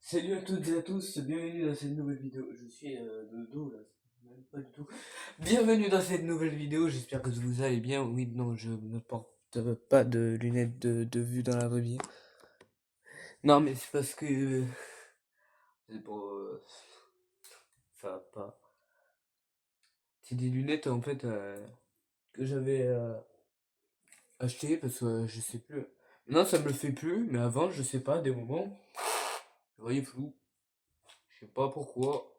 Salut à toutes et à tous, bienvenue dans cette nouvelle vidéo. Je suis de dos là, même pas du tout. Bienvenue dans cette nouvelle vidéo, j'espère que vous allez bien. Oui, non, je ne porte pas de lunettes de vue dans la vraie vie. Non, mais c'est parce que. C'est pour. Ça va pas. C'est des lunettes en fait que j'avais achetées parce que je sais plus. Non, ça me le fait plus, mais avant, je sais pas, des moments, je voyais flou. Je sais pas pourquoi.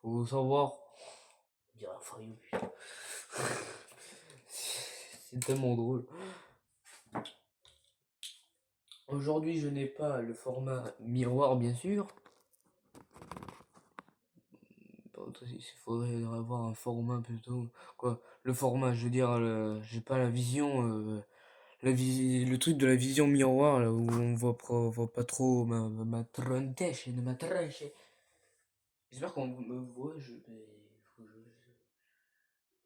Faut savoir. Dire la faille, putain. C'est tellement drôle. Aujourd'hui, je n'ai pas le format miroir, bien sûr. Il faudrait avoir un format plutôt. Quoi, le format, je veux dire, j'ai pas la vision. Le truc de la vision miroir, là, où on voit pas trop ma tronche et ma tronche. J'espère qu'on me voit. Faut que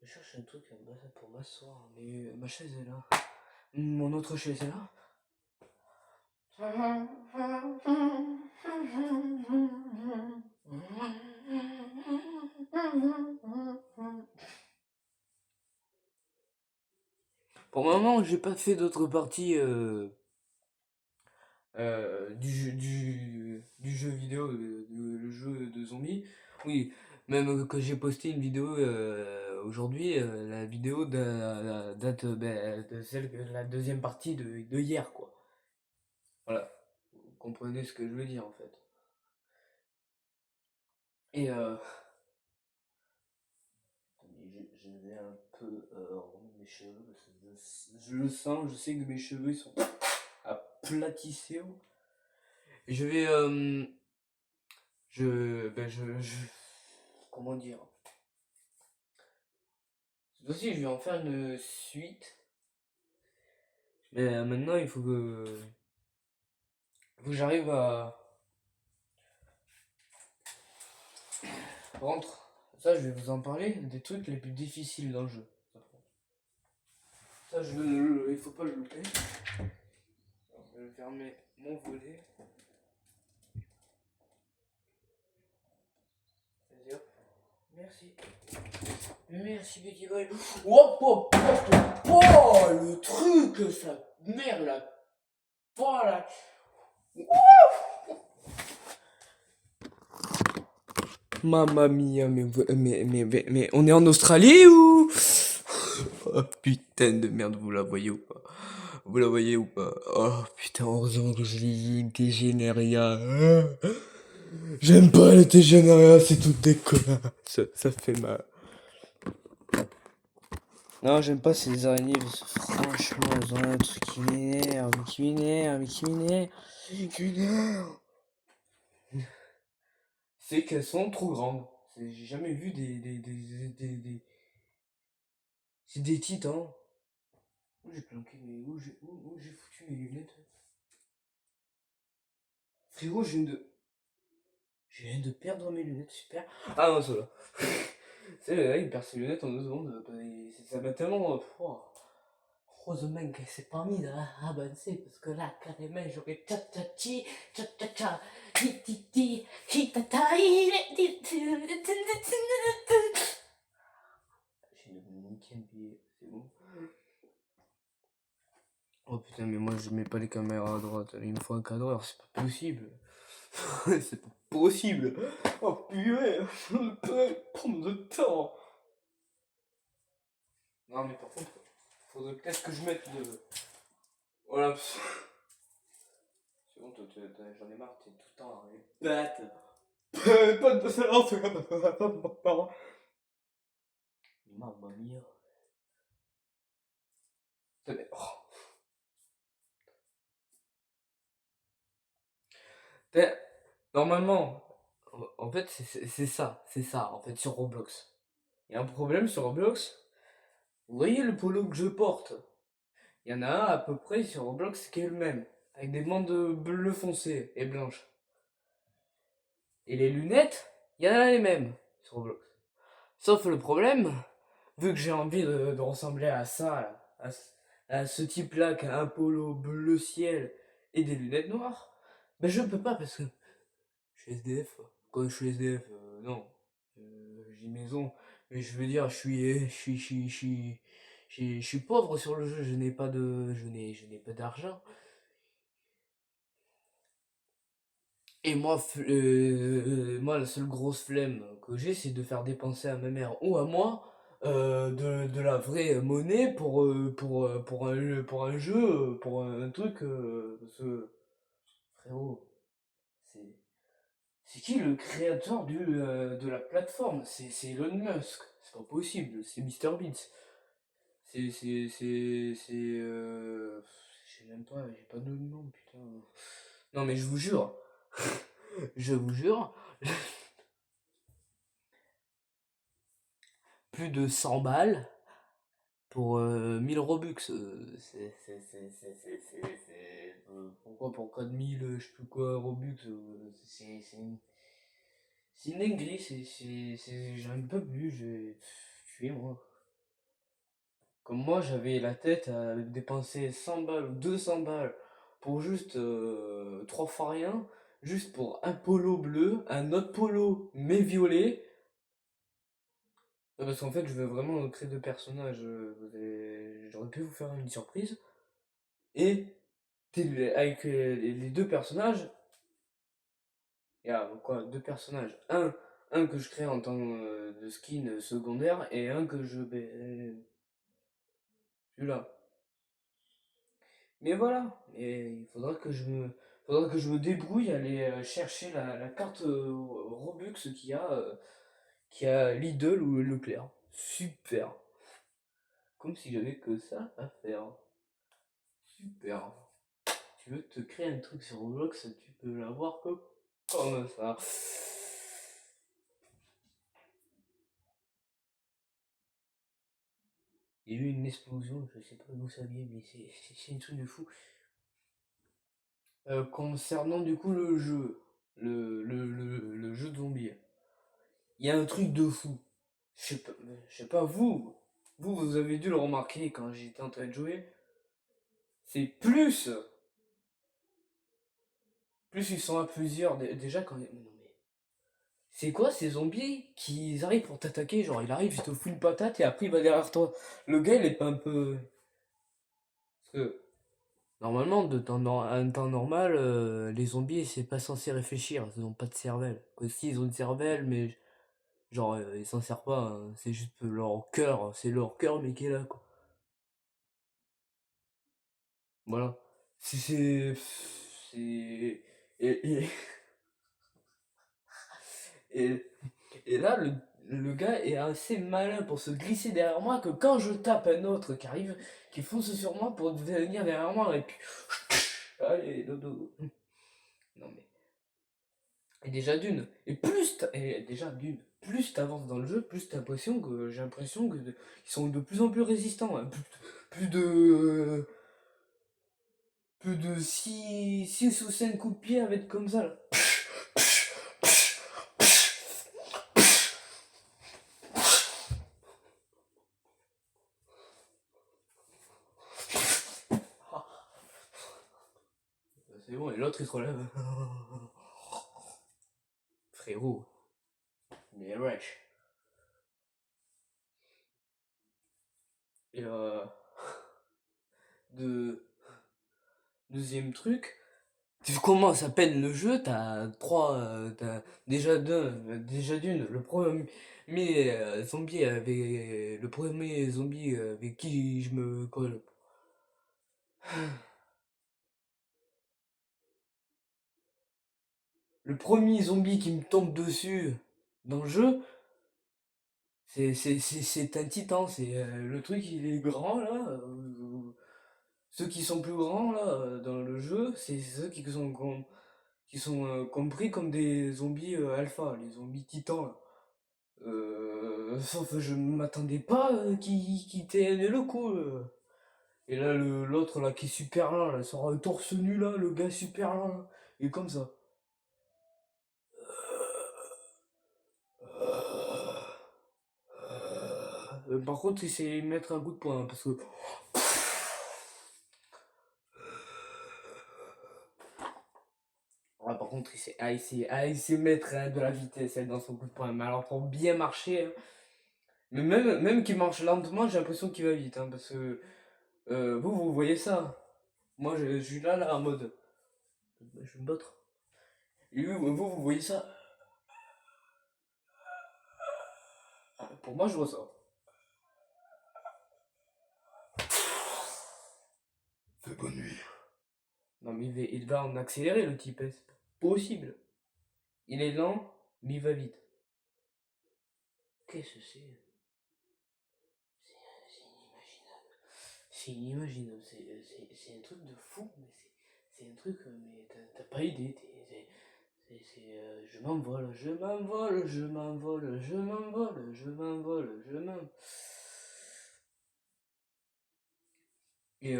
je cherche un truc pour m'asseoir. Mais ma chaise est là. Mon autre chaise est là. Pour le moment, j'ai pas fait d'autres parties du jeu vidéo, le jeu de zombies. Oui, même que j'ai posté une vidéo aujourd'hui, la vidéo date de celle, la deuxième partie de hier, quoi. Voilà, vous comprenez ce que je veux dire en fait. Et je vais un peu remonter mes cheveux parce que je le sens, je sais que mes cheveux sont aplatissés. Je vais comment dire, cette fois-ci je vais en faire une suite, mais maintenant il faut que j'arrive à rentrer. Ça, je vais vous en parler des trucs les plus difficiles dans le jeu. Ça, il faut pas le louper. Je vais fermer mon volet. Vas-y, hop. Merci. Merci, petit boy. Hop, hop, hop, hop, oh, le truc, ça merde là. Oh là. Mamma mia, mais on est en Australie ou? Oh putain de merde, vous la voyez ou pas? Vous la voyez ou pas? Oh putain, heureusement que je lis Dégénéria. J'aime pas les Dégénéria, c'est tout dégueulasse. Ça fait mal. Non, j'aime pas ces araignées parce que franchement, elles ont un truc qui m'énerve, qui m'énerve. C'est qu'elles sont trop grandes. J'ai jamais vu c'est des titans. Où j'ai planqué où j'ai foutu mes lunettes? Frérot, je viens de perdre mes lunettes, super. Ah non, ça va. C'est le gars, il perd ses lunettes en 2 secondes. Ça m'a tellement. Heureusement qu'elle s'est pas mise à avancer parce que là, carrément, j'aurais tcha-tcha-chi, tcha-tcha-cha, hi-ti-ti, hi-ta-ta, j'ai niqué un billet, c'est bon. Oh putain, mais moi je mets pas les caméras à droite, il me faut un cadreur, c'est pas possible. C'est pas possible. Oh purée, ça peut prendre de temps. Non mais par contre, faudrait peut-être que je mette le... Voilà. C'est bon, j'en ai marre, t'es tout le temps à les battes. Pas de séance. Mamma mia. Oh. Normalement, en fait, c'est ça, en fait, sur Roblox. Il y a un problème sur Roblox. Vous voyez le polo que je porte? Il y en a un à peu près sur Roblox qui est le même, avec des bandes bleues foncées et blanches. Et les lunettes, il y en a les mêmes sur Roblox. Sauf le problème, vu que j'ai envie de ressembler à ça, là, à ce type-là qui a un polo bleu ciel et des lunettes noires, Ben je peux pas parce que je suis SDF. Quand je suis SDF, non. J'ai maison. Mais je veux dire, je suis pauvre sur le jeu, je n'ai pas de. Je n'ai pas d'argent. Et moi, moi, la seule grosse flemme que j'ai, c'est de faire dépenser à ma mère ou à moi de la vraie monnaie pour un jeu, pour un truc. Parce que, frérot, c'est c'est qui le créateur de la plateforme? C'est Elon Musk. C'est pas possible, c'est MrBeast. Je sais même pas, j'ai pas de nom, putain. Non, mais je vous jure, je vous jure, plus de 100 balles pour 1000 Robux. Pourquoi pour 4000, je sais plus quoi, Robux? C'est une dinguerie, j'en peux plus, tuez-moi. Comme moi, j'avais la tête à dépenser 100 balles ou 200 balles pour juste 3 fois rien, juste pour un polo bleu, un autre polo mais violet. Parce qu'en fait, je veux vraiment créer deux personnages. J'aurais pu vous faire une surprise. Et avec les deux personnages, il y a quoi? Deux personnages. Un que je crée en tant de skin secondaire et un que je. Celui-là. Mais voilà, et faudra que je me débrouille à aller chercher la carte Robux qu'il y a Lidl ou Leclerc. Super. Comme si j'avais que ça à faire. Super. Tu veux te créer un truc sur Roblox, tu peux l'avoir comme ça. Il y a eu une explosion, je sais pas d'où ça vient, mais c'est un truc de fou. Concernant du coup le jeu, le jeu de zombies, il y a un truc de fou. Je sais pas vous avez dû le remarquer quand j'étais en train de jouer. C'est plus ils sont à plusieurs. Déjà quand. Non mais. C'est quoi ces zombies qui arrivent pour t'attaquer? Genre il arrive, il te fout une patate et après il va derrière toi. Le gars il est pas un peu. Parce que normalement, un temps normal, les zombies c'est pas censé réfléchir, ils ont pas de cervelle. Aussi ils ont une cervelle, mais genre ils s'en servent pas, hein. C'est juste leur cœur, c'est leur cœur mais qui est là quoi. Voilà. C'est. Et, et, et là, le gars est assez malin pour se glisser derrière moi que quand je tape un autre qui arrive, qui fonce sur moi pour venir derrière moi et puis. Allez, dodo. Non mais. Et déjà d'une. Et déjà d'une. Plus t'avances dans le jeu, plus j'ai l'impression qu'ils sont de plus en plus résistants, hein. Plus de. Plus de 6 ou 5 coups de pied avec comme ça là. C'est bon, et l'autre il se relève. Frérot. Mais wesh. Et de... Deuxième truc. Comment s'appelle le jeu? T'as trois. T'as déjà d'une. Le premier zombie avec. Le premier zombie avec qui je me colle. Le premier zombie qui me tombe dessus dans le jeu, c'est un titan. C'est le truc, il est grand là. Ceux qui sont plus grands là dans le jeu, c'est ceux qui sont compris comme des zombies alpha, les zombies titans là. Sauf que je m'attendais pas qu'ils tiennent le coup. Et là l'autre là qui est super là, sort un torse nu là, le gars super là, et comme ça. Par contre, essayez de mettre un coup de poing, hein, parce que. Par contre, il sait mettre de la vitesse dans son coup de poing. Mais alors, pour bien marcher, hein, mais même qu'il marche lentement, j'ai l'impression qu'il va vite. Hein, parce que vous voyez ça. Moi, je suis là, en mode. Je vais me battre. Et vous voyez ça. Pour moi, je vois ça. Fais bonne nuit. Non, mais il va en accélérer, le type. Hein, c'est pas possible. Il est lent, mais il va vite. Qu'est-ce que c'est? C'est inimaginable. C'est un truc de fou, mais c'est un truc, mais t'as pas idée. Je m'envole, je m'envole, je m'envole, je m'envole, je m'envole, je m'envole. Et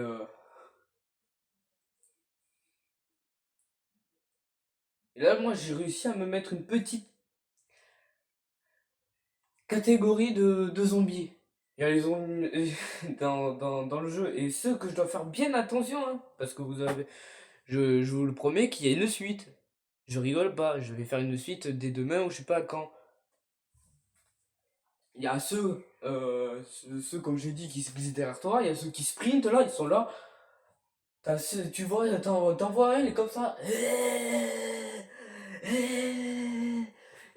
et là, moi, j'ai réussi à me mettre une petite catégorie de zombies. Il y a les zombies dans le jeu. Et ceux que je dois faire bien attention, hein, parce que je vous le promets qu'il y a une suite. Je rigole pas, je vais faire une suite dès demain ou je sais pas quand. Il y a ceux comme j'ai dit, qui se glissent derrière toi. Il y a ceux qui sprintent là, ils sont là. Tu vois, t'en vois un, il est comme ça.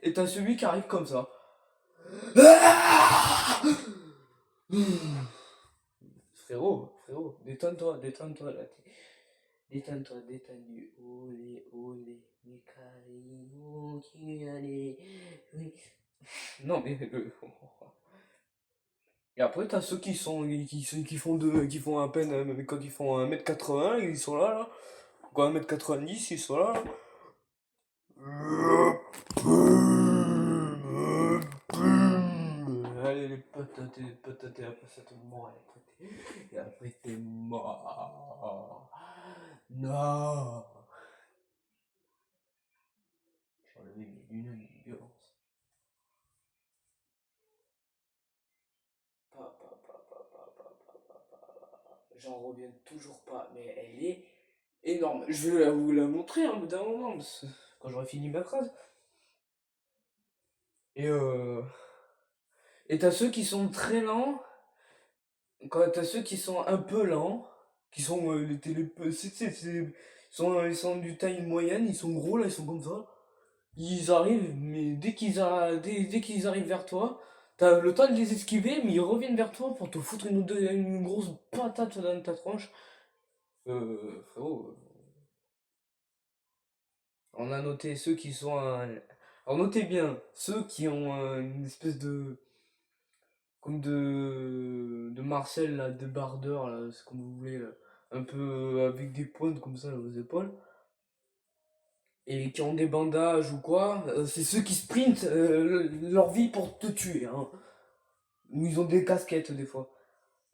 Et t'as celui qui arrive comme ça. Frérot, détends-toi là. Détends-toi, détendu. Olé, olé, mes caribous qui allaient. Oui. Non mais. Et après t'as ceux qui font à peine, quand ils font 1m80, ils sont là. Quoi, 1m90, ils sont là. Allez les patates, et après ça te mord, et après t'es mort. Non. J'ai enlevé mes lunettes de violence. J'en reviens toujours pas, mais elle est énorme. Je vais vous la montrer hein, au bout d'un moment, quand j'aurai fini ma phrase. Et et t'as ceux qui sont très lents, quand t'as ceux qui sont un peu lents, qui sont ils sont du taille moyenne, ils sont gros là, ils sont comme ça. Ils arrivent, mais dès qu'ils arrivent vers toi, t'as le temps de les esquiver, mais ils reviennent vers toi pour te foutre une grosse patate dans ta tronche. Frérot, on a noté ceux qui sont alors notez bien, ceux qui ont une espèce de. Comme de Marcel, là, de bardeur, là, c'est comme vous voulez, là. Un peu avec des pointes comme ça aux épaules. Et qui ont des bandages ou quoi, c'est ceux qui sprintent leur vie pour te tuer. Hein. Ou ils ont des casquettes des fois.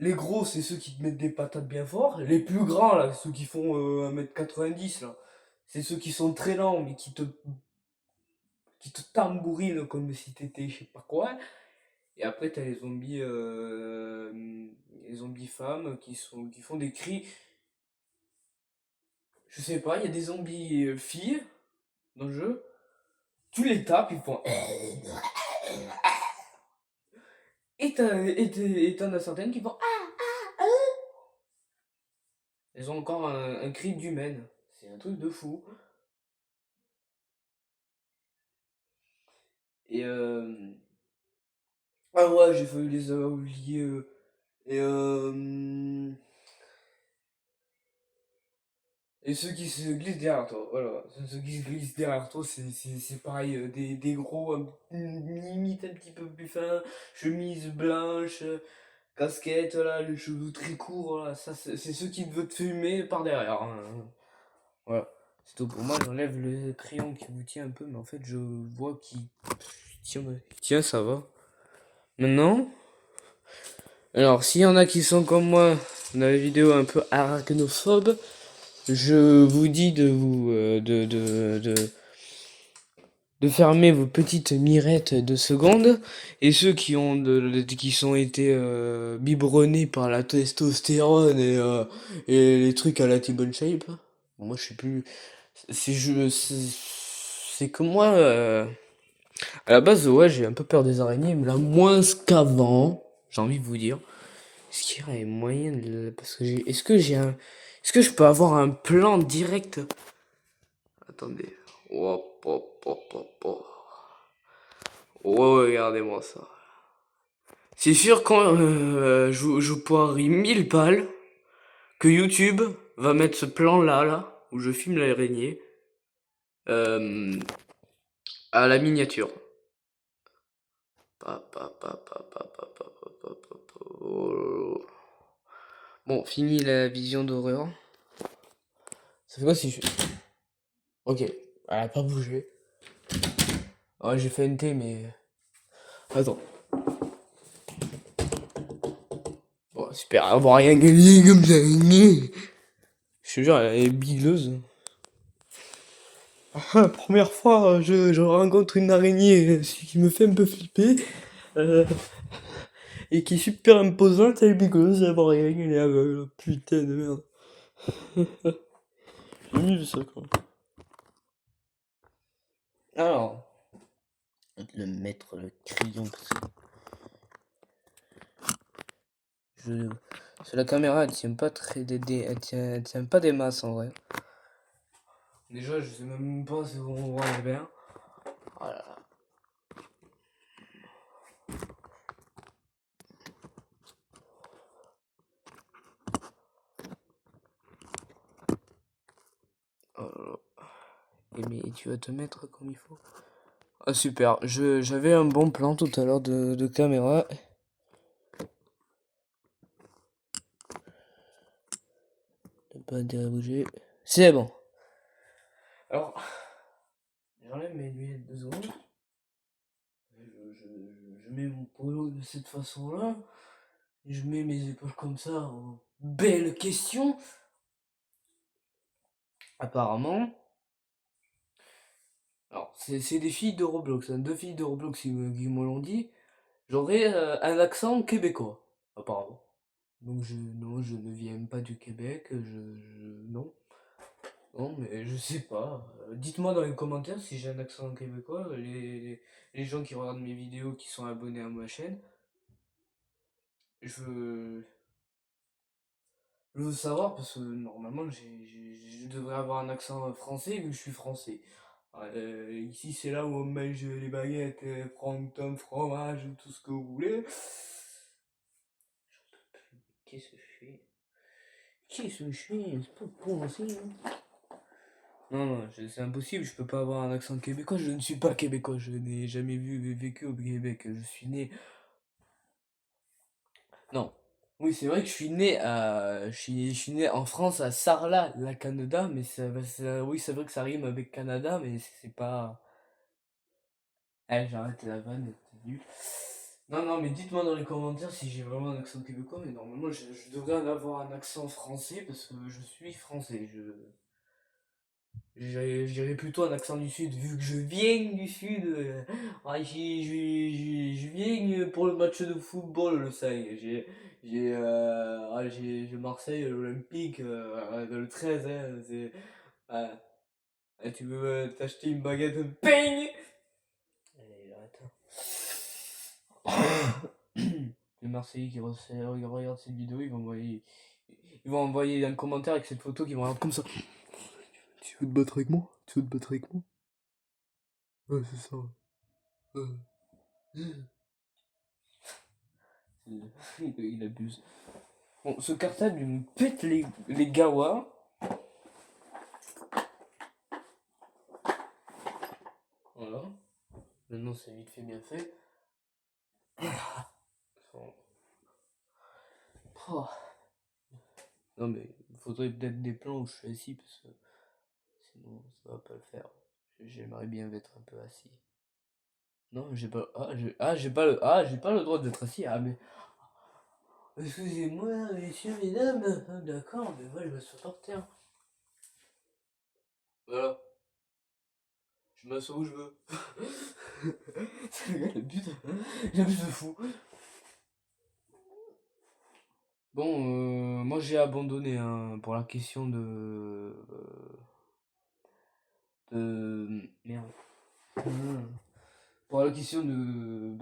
Les gros, c'est ceux qui te mettent des patates bien fort. Les plus grands, là, ceux qui font 1m90, là, c'est ceux qui sont très lents, mais qui te tambourinent comme si t'étais je sais pas quoi. Et après, t'as les zombies femmes qui font des cris. Je sais pas, il y a des zombies filles dans le jeu. Tu les tapes, ils font. Et t'en as certaines qui font. Elles ont encore un cri d'humaine. C'est un truc de fou. Et ah ouais, j'ai failli les avoir oubliés. Et et ceux qui se glissent derrière toi, voilà. Ceux qui se glissent derrière toi, c'est pareil. Des gros, limite un petit peu plus fins, chemise blanche, casquette, là, les cheveux très courts, là. Ça, c'est ceux qui veulent te fumer par derrière. Hein. Voilà. C'est tout pour moi, j'enlève le crayon qui vous tient un peu, mais en fait, je vois qu'il tient, ça va. Maintenant, alors, s'il y en a qui sont comme moi dans la vidéo un peu arachnophobes, je vous dis de fermer vos petites mirettes de secondes. Et ceux qui sont été biberonnés par la testostérone et les trucs à la T-bone shape, moi je sais plus. c'est que moi, à la base, ouais, j'ai un peu peur des araignées, mais là, moins qu'avant, j'ai envie de vous dire. Est-ce qu'il y aurait moyen de... Parce que j'ai... Est-ce que j'ai un... Est-ce que je peux avoir un plan direct? Attendez. Hop, hop, hop, hop, hop. Oh, regardez-moi ça. C'est sûr quand je parie 1000 balles que YouTube va mettre ce plan-là, là, où je filme l'araignée, euh, à la miniature. Oh. Bon, fini la vision d'horreur. Ça fait quoi si je... Ok, elle a pas bougé. Ouais, j'ai fait NT, mais... Attends. Bon, super, avoir rien gagné comme ça. Je te jure, elle est bileuse. Première fois, je rencontre une araignée qui me fait un peu flipper. Et qui est super imposante, elle est bileuse, elle voit rien, elle est aveugle. Putain de merde. J'ai jamais vu ça, quoi. Alors, je vais te le mettre le crayon. La caméra, elle tient pas très elle tient pas des masses en vrai. Déjà, je sais même pas si on voit bien. Voilà. Oh. Et mais tu vas te mettre comme il faut. Ah super, j'avais un bon plan tout à l'heure de caméra. Pas intérêt à bouger. C'est bon. Alors, j'enlève mes lunettes 2 secondes. Je mets mon polo de cette façon-là. Je mets mes épaules comme ça. Oh, belle question. Apparemment. Alors, c'est des filles de Roblox. Hein, 2 filles de Roblox qui me l'ont dit. J'aurais un accent québécois, apparemment. Donc non, je ne viens pas du Québec. Non. Non, mais je sais pas. Dites-moi dans les commentaires si j'ai un accent québécois. Les gens qui regardent mes vidéos, qui sont abonnés à ma chaîne. Je, je veux savoir parce que normalement je devrais avoir un accent français vu que je suis français. Ici c'est là où on mange les baguettes, fronton, fromage, tout ce que vous voulez. Qu'est-ce que je fais? Qu'est-ce que je fais? C'est pas possible. Non, non, c'est impossible, je peux pas avoir un accent québécois, je ne suis pas québécois, je n'ai jamais vécu au Québec, je suis né... Non, oui c'est vrai que je suis né je suis né en France à Sarlat, la Canada, mais oui c'est vrai que ça rime avec Canada, mais c'est pas... Eh, j'arrête la vanne, t'es nul. Non, non, mais dites-moi dans les commentaires si j'ai vraiment un accent québécois, mais normalement je devrais en avoir un accent français parce que je suis français, J'irais plutôt un accent du sud, vu que je viens du sud. Je viens pour le match de football le 5. J'ai Marseille, l'Olympique, le 13. Hein, tu veux t'acheter une baguette de peigne? Allez, arrête. Les Marseillais qui regardent cette vidéo, ils vont envoyer un commentaire avec cette photo qui vont avoir comme ça. Tu veux te battre avec moi? Tu veux te battre avec moi? Ouais, c'est ça. Il abuse. Bon, ce cartable, il me pète les gawas. Voilà. Maintenant, c'est vite fait, bien fait. Bon. Oh. Non, mais il faudrait peut-être des plans où je suis assis, parce que sinon, ça va pas le faire. J'aimerais bien être un peu assis. Non, j'ai pas... j'ai pas le droit d'être assis. Ah, mais... Excusez-moi, messieurs, mesdames. Ah, d'accord, mais moi, je me suis par terre. Voilà. Je m'assois où je veux. C'est le gars, il abuse de fou. Bon, moi j'ai abandonné hein, pour la question de... Merde. la question de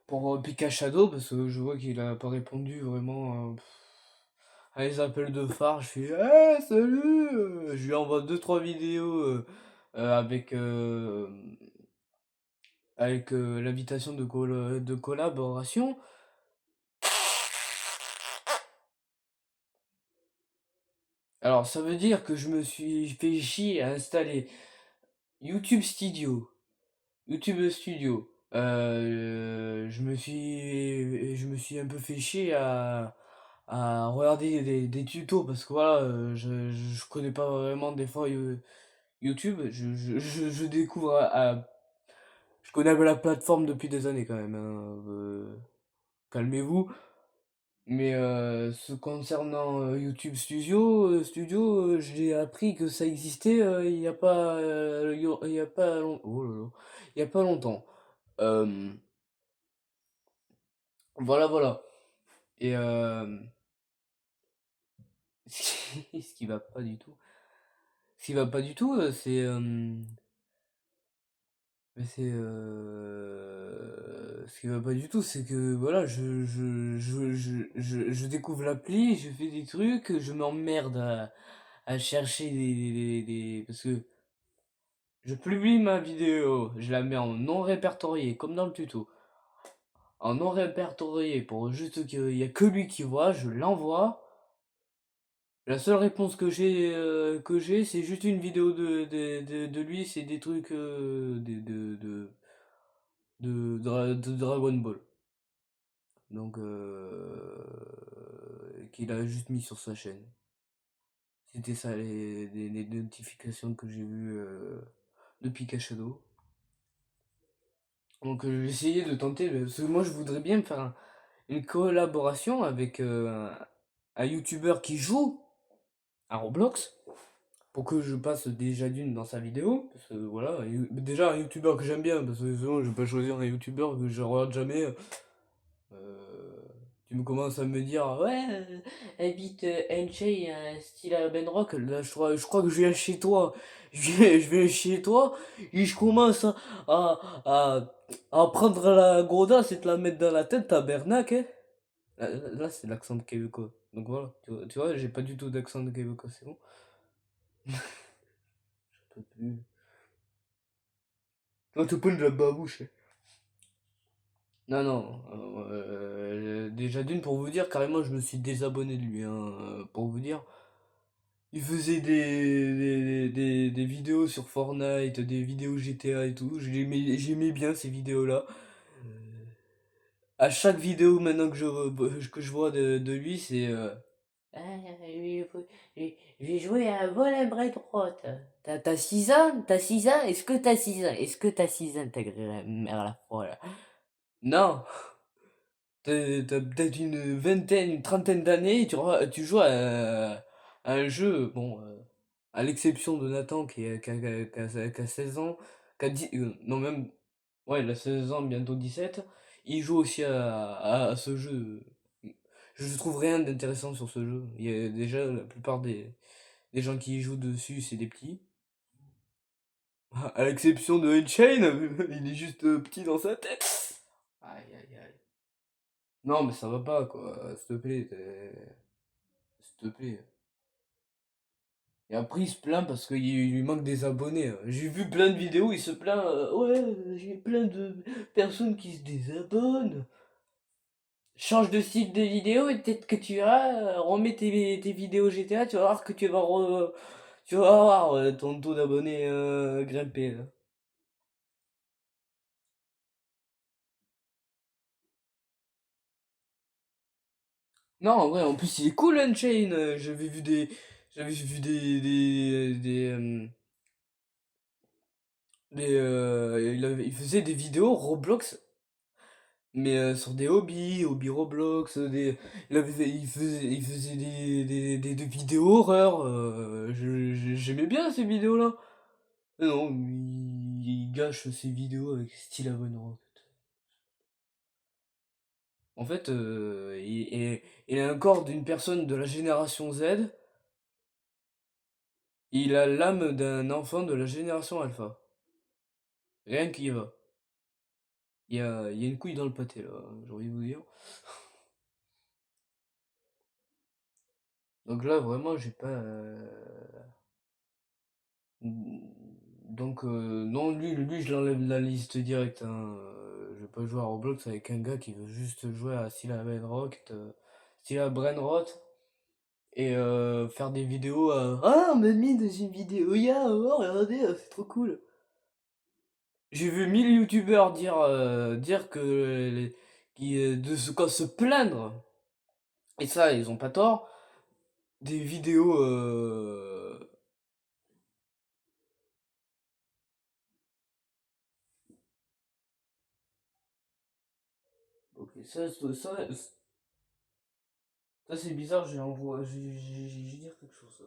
pour Pika Shadow, parce que je vois qu'il a pas répondu vraiment à les appels de phare. Je fais hey, salut, je lui envoie deux trois vidéos avec l'invitation de collaboration. Alors ça veut dire que je me suis fait chier à installer YouTube Studio. YouTube Studio. Je me suis un peu fait chier à regarder des tutos parce que voilà, je connais pas vraiment des fois YouTube. Je découvre je connais la plateforme depuis des années quand même, hein, calmez-vous. Mais ce concernant YouTube Studio, j'ai appris que ça existait il y a pas il y a pas oh là là, il y a pas longtemps. Euh, voilà voilà. Et ce qui va pas du tout. Ce qui va pas du tout, ce qui va pas du tout, c'est que voilà, je découvre l'appli, je fais des trucs, je m'emmerde à chercher parce que je publie ma vidéo, je la mets en non répertorié, comme dans le tuto. En non répertorié, pour juste qu'il y a que lui qui voit, je l'envoie. La seule réponse que j'ai, c'est juste une vidéo de lui, c'est des trucs de Dragon Ball. Donc, qu'il a juste mis sur sa chaîne. C'était ça les notifications que j'ai vues de Pikachu. Donc, j'ai essayé de tenter, parce que moi je voudrais bien me faire une collaboration avec un YouTuber qui joue à Roblox. Pour que je passe déjà d'une dans sa vidéo, parce que voilà, déjà un youtubeur que j'aime bien, parce que sinon je vais pas choisir un youtubeur que je regarde jamais. Tu me commences à me dire, ouais, habite NJ, style à Ben Rock, là je crois que je viens chez toi, je viens chez toi, et je commence à, à, à prendre la godasse et te la mettre dans la tête, tabernacle, hein. Là, c'est l'accent de Québécois, donc voilà, tu vois j'ai pas du tout d'accent de Québécois, c'est bon. Je peux plus. Non, tu prends de la babouche. Non, non. Déjà d'une, pour vous dire, carrément, je me suis désabonné de lui, hein, pour vous dire. Il faisait des vidéos sur Fortnite, des vidéos GTA et tout. J'aimais bien ces vidéos-là. À chaque vidéo maintenant que je vois de lui, c'est ah, j'ai joué à vol à bras droite. T'as 6 ans? T'as 6 ans? Est-ce que t'as 6 ans? Est-ce que t'as 6 ans, ta mère à la fois là? Non! T'as peut-être une vingtaine, une trentaine d'années, tu joues à un jeu, bon, à l'exception de Nathan qui a 16 ans, non même, ouais, il a 16 ans, bientôt 17, il joue aussi à ce jeu. Je trouve rien d'intéressant sur ce jeu. Il y a déjà la plupart des gens qui y jouent dessus, c'est des petits. À l'exception de Unchained, il est juste petit dans sa tête. Aïe aïe aïe. Non mais ça va pas quoi, s'il te plaît. S'il te plaît. Et après, il se plaint parce qu'il lui manque des abonnés, hein. J'ai vu plein de vidéos, il se plaint. Ouais, j'ai plein de personnes qui se désabonnent. Change de style de vidéo et peut-être que tu vas remets tes vidéos GTA, tu vas voir que tu vas voir ton taux d'abonnés grimper, là. Non, en vrai, en plus, il est cool, Unchained. J'avais vu il faisait des vidéos Roblox. Mais sur des hobbies Roblox, il faisait des vidéos horreur. J'aimais bien ces vidéos-là. Mais non, il gâche ses vidéos avec Style Avon Rock. En fait, il a un corps d'une personne de la génération Z. Il a l'âme d'un enfant de la génération Alpha. Rien qui y va. Il y a une couille dans le pâté là, j'ai envie de vous dire. Donc là, vraiment, j'ai pas. Donc, non, lui, je l'enlève de la liste directe. Hein. Je vais pas jouer à Roblox avec un gars qui veut juste jouer à Stila Brainrot et faire des vidéos. Ah, on m'a mis dans une vidéo, oh, regardez, c'est trop cool. J'ai vu 1000 youtubeurs dire que. Quand se plaindre, et ça, ils ont pas tort, des vidéos. Ok, ça c'est bizarre, j'ai dire quelque chose. Ça.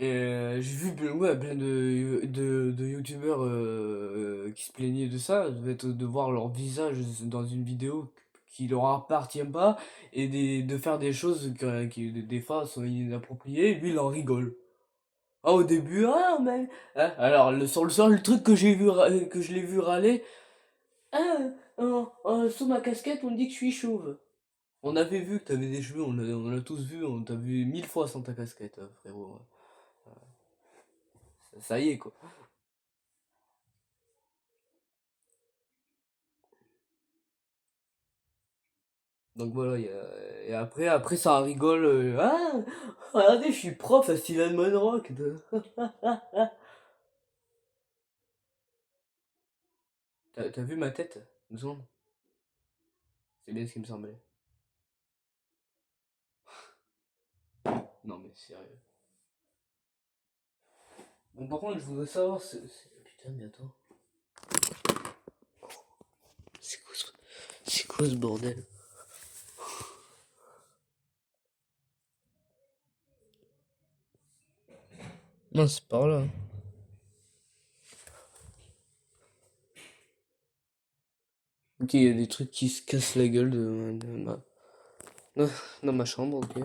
Euh, j'ai vu ouais, plein de youtubeurs qui se plaignaient de ça, de voir leur visage dans une vidéo qui leur appartient pas et de faire des choses qui des fois sont inappropriées, lui il en rigole. Ah au début, ah mais... hein, alors sur le seul truc que que je l'ai vu râler, ah sous ma casquette on dit que je suis chauve. On avait vu que t'avais des cheveux, on l'a tous vu, on t'a vu 1000 fois sans ta casquette, frérot. Ça y est, quoi. Donc voilà, et après ça rigole. Ah, regardez, je suis prof à Steven Monrock. T'as vu ma tête, me semble. C'est bien ce qui me semblait. Non mais sérieux. Bon, par contre, je voudrais savoir. Putain, mais attends. C'est quoi ce bordel? Non, c'est par là. Ok, il y a des trucs qui se cassent la gueule dans ma chambre, ok.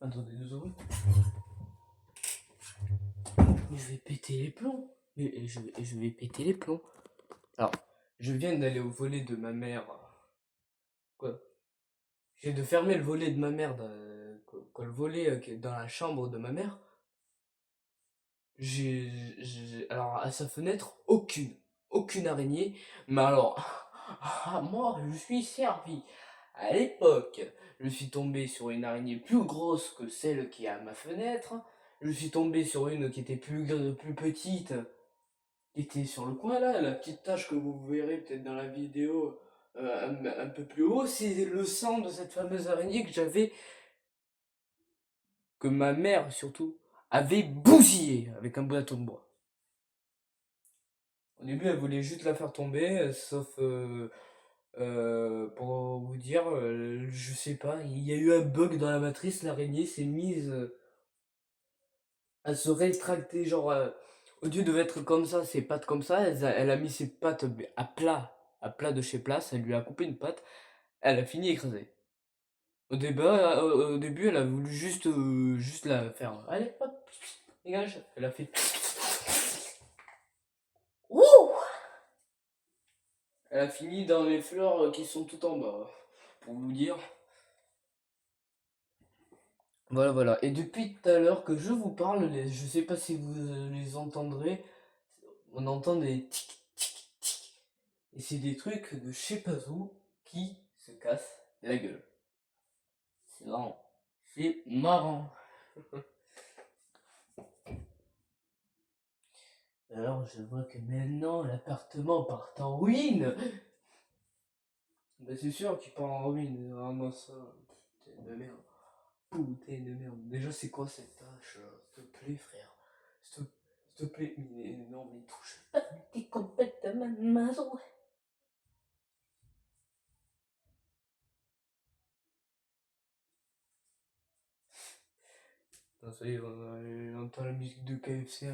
Attendez 2 secondes. Mais je vais péter les plombs. Mais je vais péter les plombs. Alors, je viens d'aller au volet de ma mère. Quoi? J'ai de fermer le volet de ma mère. Quoi, le volet qui est dans la chambre de ma mère. Alors, à sa fenêtre, aucune araignée. Mais alors, moi, je suis servi. À l'époque, je suis tombé sur une araignée plus grosse que celle qui est à ma fenêtre. Je suis tombé sur une qui était plus petite, qui était sur le coin là. La petite tache que vous verrez peut-être dans la vidéo un peu plus haut, c'est le sang de cette fameuse araignée que ma mère surtout, avait bousillé avec un bâton de bois. Au début, elle voulait juste la faire tomber, sauf pour vous dire, je sais pas, il y a eu un bug dans la matrice, l'araignée s'est mise à se rétracter, genre, au lieu de être comme ça, ses pattes comme ça, elle a mis ses pattes à plat de chez place, elle lui a coupé une patte, elle a fini écrasée. Au début, elle a voulu juste la faire, allez, hop, dégage, elle a fait... Ouh, elle a fini dans les fleurs qui sont tout en bas, pour vous dire. Voilà, voilà. Et depuis tout à l'heure que je vous parle, je sais pas si vous les entendrez, on entend des tic, tic, tic. Et c'est des trucs de je sais pas où qui se cassent la gueule. C'est marrant. C'est marrant. Alors je vois que maintenant l'appartement part en ruine. Bah c'est sûr qu'il part en ruine. Vraiment ça. Putain de merde. Putain de merde. Déjà c'est quoi cette tâche là? S'il te plaît frère. S'il te plaît. Mais non mais touche pas. T'es complètement maso. Non, ça y est, on entend la musique de KFC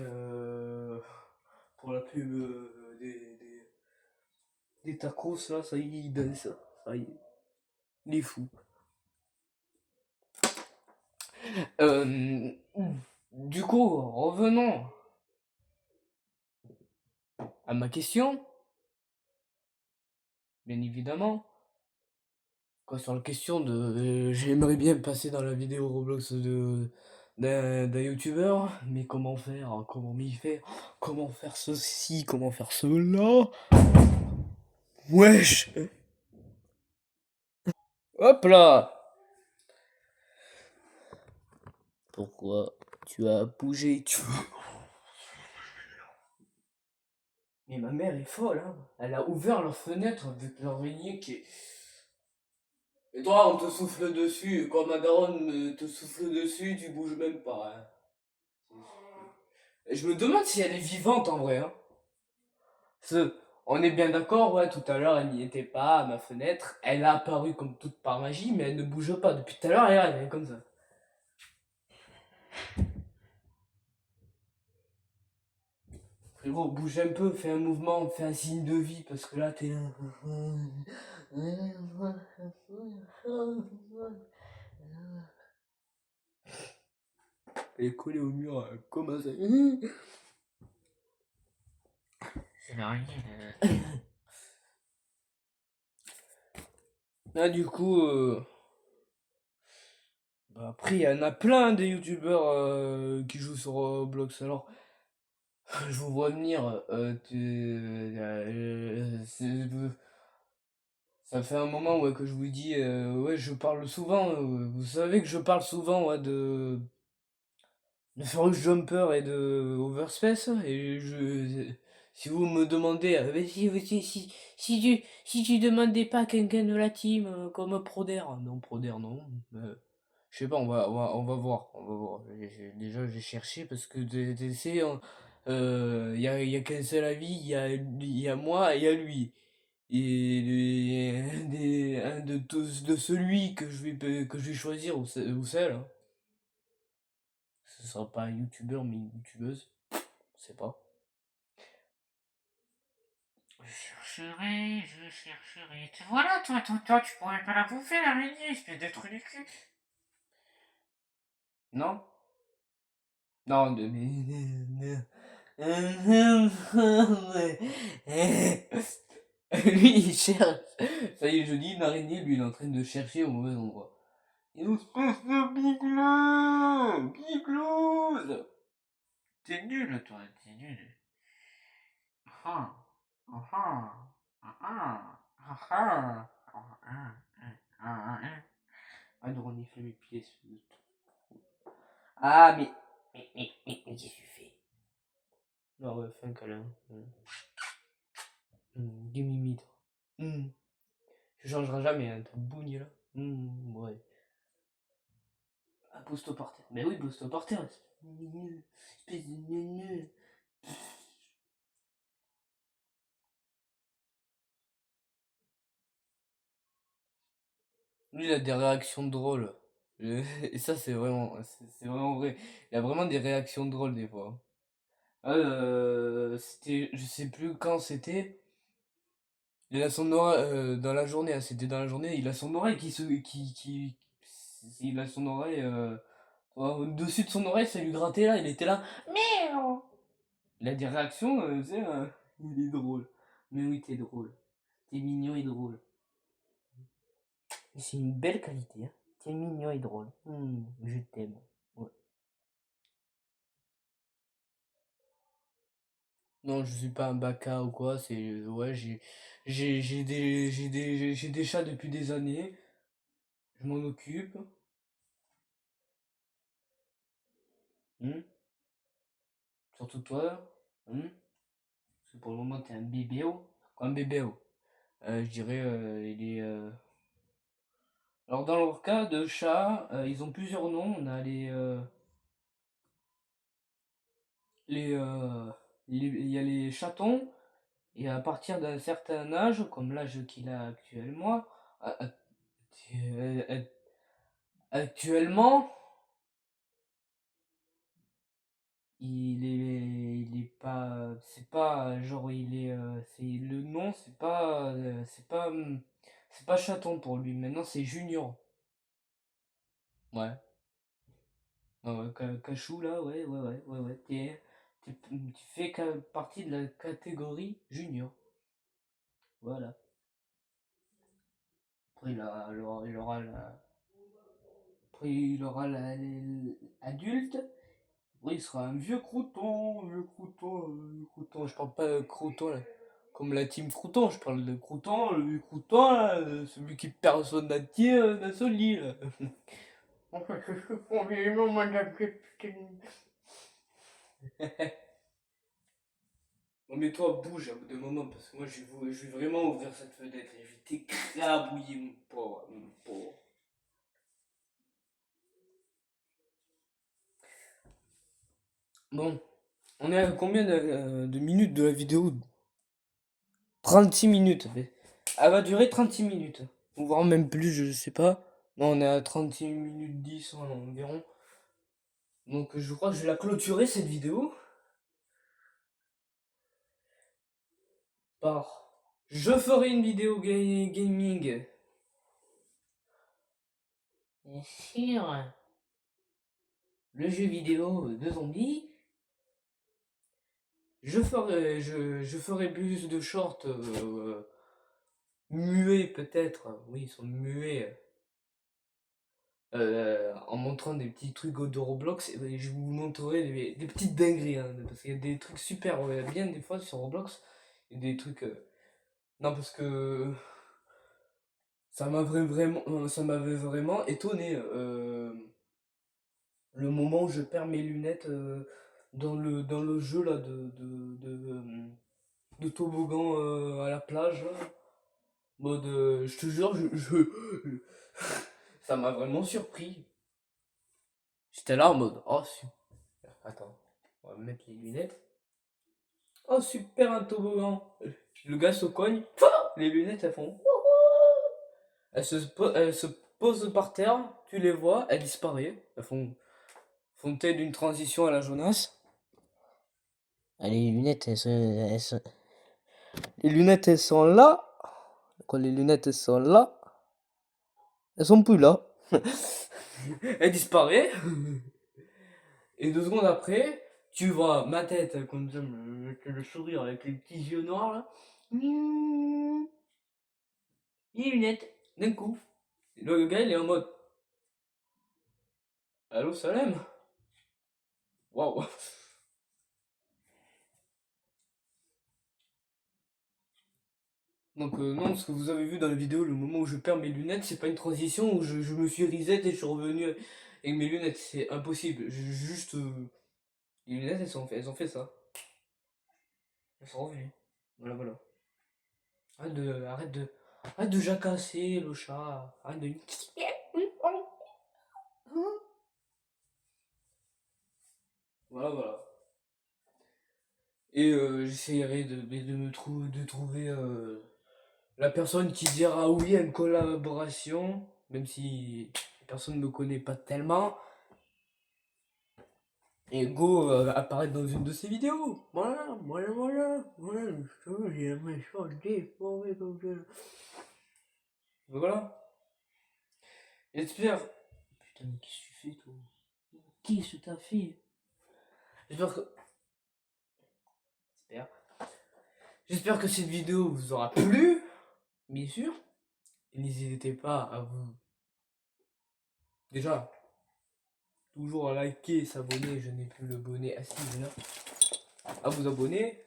pour la pub des tacos, là, ça y est, il danse, ça y est, il est fou. Euh, du coup, revenons à ma question, bien évidemment. Quoi, sur la question de j'aimerais bien passer dans la vidéo Roblox d'un youtubeur, mais comment faire, comment m'y faire, comment faire ceci, comment faire cela. Wesh. Hop là. Pourquoi tu as bougé, tu... Mais ma mère est folle, hein. Elle a ouvert leur fenêtre avec l'araignée qui est... Et toi, on te souffle dessus. Quand ma daronne te souffle dessus, tu bouges même pas, hein. Et je me demande si elle est vivante en vrai, hein. On est bien d'accord, ouais, tout à l'heure, elle n'y était pas à ma fenêtre. Elle a apparu comme toute par magie, mais elle ne bouge pas. Depuis tout à l'heure, elle est comme ça. Frérot, bouge un peu, fais un mouvement, fais un signe de vie, parce que là, t'es là. Elle est collée au mur, comme ça. C'est rien. Là, du coup, bah, après, il y en a plein des youtubeurs qui jouent sur Roblox. Alors, je vous vois venir. Ça fait un moment ouais, que je vous dis. Ouais, je parle souvent. Vous savez que je parle souvent ouais, de Forest Jumper et de Overspace. Et si vous me demandez. Mais si tu demandais pas à quelqu'un de la team comme Proder. Non, Proder, non. Je sais pas, on va voir. On va voir. Déjà, j'ai cherché parce que c'est, y a qu'un seul avis, il y a moi et il y a lui. Et un de tous, de celui que je vais choisir ou celle, hein, ce sera pas un youtubeur mais une youtubeuse, je sais pas. Je chercherai. Voilà, toi, tu pourrais pas la bouffer, l'araignée, espèce de trou du cul. Non? Non, Lui, il cherche. Ça y est, je dis une araignée, lui, il est en train de chercher au mauvais endroit. Une espèce de bigleux! Biglouse! T'es nul, toi, t'es nul. Ah, ah, ah, ah, ah, ah, ah, ah, ah, ah, ah. Ah, de renifler mes pieds. Ah, mais qu'est-ce que tu fais? Non, ouais, fais un câlin. Des mimites. Tu changeras jamais, hein, ton bougné là. Ouais. Ah, pose-toi par terre. Mais oui, pose-toi par terre. Espèce de neuneu. Lui, il a des réactions drôles. Et ça, c'est vraiment vrai. Il a vraiment des réactions drôles des fois. C'était, je sais plus quand c'était. Il a son oreille dans la journée, hein, c'était dans la journée. Il a son oreille il a son oreille au-dessus de son oreille, ça lui grattait là. Il était là. Miaou. Il a des réactions, tu sais, il est drôle. Mais oui, t'es drôle. T'es mignon et drôle. C'est une belle qualité, hein. T'es mignon et drôle. Je t'aime. Ouais. Non, je suis pas un baka ou quoi, c'est... Ouais, j'ai des chats depuis des années. Je m'en occupe. Hmm. Surtout toi. Hmm. Parce que pour le moment, t'es un bébéo. Quoi, un bébéo? Je dirais, il est... Alors, dans leur cas de chat, ils ont plusieurs noms. On a les, euh, il y a les chatons. Et à partir d'un certain âge, comme l'âge qu'il a actuellement, actuellement, il est pas, c'est pas, genre, c'est le nom, c'est pas chaton pour lui. Maintenant, c'est Junior. Ouais. Ouais, ouais, Cachou, là, ouais. Tu fais partie de la catégorie Junior. Voilà. Après, il aura l'adulte. Oui, il sera un vieux crouton, crouton. Je parle pas de crouton là, comme la team crouton, je parle de crouton, le vieux crouton là, celui qui perd son dentier dans son lit là. Enfin, je suis complètement madame. Non mais toi bouge à bout d'un moment parce que moi je vais vraiment ouvrir cette fenêtre et je vais t'écrabouiller mon pauvre, mon pauvre. Bon, on est à combien de minutes de la vidéo? 36 minutes. Elle va durer 36 minutes. Ou voire même plus, je sais pas. Non, on est à 36 minutes 10 environ. Donc je crois que je vais la clôturer cette vidéo par... Je ferai une vidéo gaming sur le jeu vidéo de zombies. Je ferai plus de shorts muets peut-être. Oui, ils sont muets. En montrant des petits trucs de Roblox, et ben, je vous montrerai des petites dingueries, hein, parce qu'il y a des trucs super bien des fois sur Roblox, et des trucs... non, parce que ça m'avait vraiment étonné le moment où je perds mes lunettes dans le jeu là de toboggan à la plage. Là. Mode, je te jure, ça m'a vraiment surpris. J'étais là en mode, oh super. Attends, on va mettre les lunettes. Oh super un toboggan. Le gars se cogne, les lunettes elles font. Elles se posent par terre, tu les vois, elles disparaissent. Font telle une transition à la Jonas. Ah, les lunettes elles sont là. Quand les lunettes elles sont là, elles sont plus là. Elles disparaissent. Et 2 secondes après, tu vois ma tête comme ça, le sourire avec les petits yeux noirs là. Les lunettes, d'un coup. Et le gars il est en mode allô Salem. Waouh. Donc non, ce que vous avez vu dans la vidéo, le moment où je perds mes lunettes, c'est pas une transition où je me suis reset et je suis revenu avec mes lunettes. C'est impossible. Juste... les lunettes, elles ont fait ça. Elles sont revenues. Voilà, voilà. Arrête de jacasser le chat. Arrête de... Voilà, voilà. Et j'essayerai de trouver la personne qui dira oui à une collaboration, même si personne ne me connaît pas tellement. Et go apparaître dans une de ses vidéos. Voilà. J'ai un méchant déformé comme ça. Voilà. J'espère. Putain, mais qu'est-ce que tu fais, toi? Qu'est-ce que t'as fait? J'espère que. J'espère. J'espère que cette vidéo vous aura plu, bien sûr. Et n'hésitez pas à vous. Déjà, toujours à liker, s'abonner. Je n'ai plus le bonnet assis là. À vous abonner.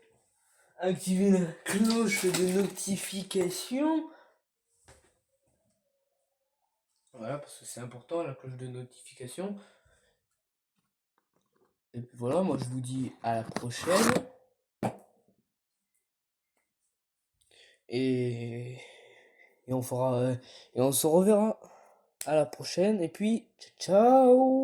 Activer la cloche de notification. Voilà, parce que c'est important la cloche de notification. Et puis voilà, moi je vous dis à la prochaine. Et, et on fera et on se reverra à la prochaine. Et puis ciao.